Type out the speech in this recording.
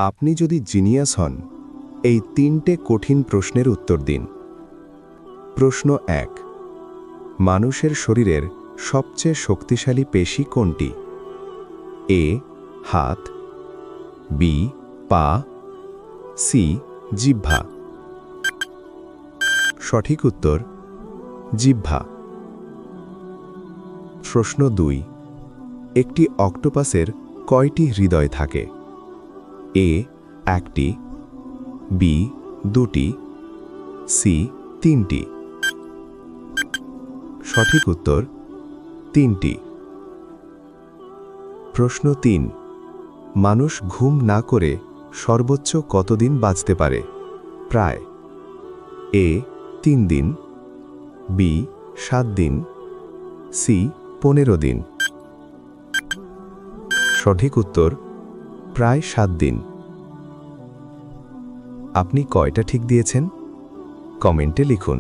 আপনি যদি জিনিয়াস হন, এই 3টে কঠিন প্রশ্নের উত্তর দিন। প্রশ্ন 1। মানুষের শরীরের সবচেয়ে শক্তিশালী পেশি কোনটি? এ হাত, বি পা, সি জিহ্বা। সঠিক উত্তর জিহ্বা। প্রশ্ন 2। একটি অক্টোপাসের কয়টি হৃদয় থাকে? এ 1টি, বি 2টি, সি 3টি। সঠিক উত্তর 3টি। প্রশ্ন 3। মানুষ ঘুম না করে সর্বোচ্চ কতদিন বাঁচতে পারে? প্রায়। এ 3 দিন, বি 7 দিন, সি 15 দিন। সঠিক উত্তর প্রায় 7 দিন। আপনি কয়টা ঠিক দিয়েছেন? কমেন্টে লিখুন।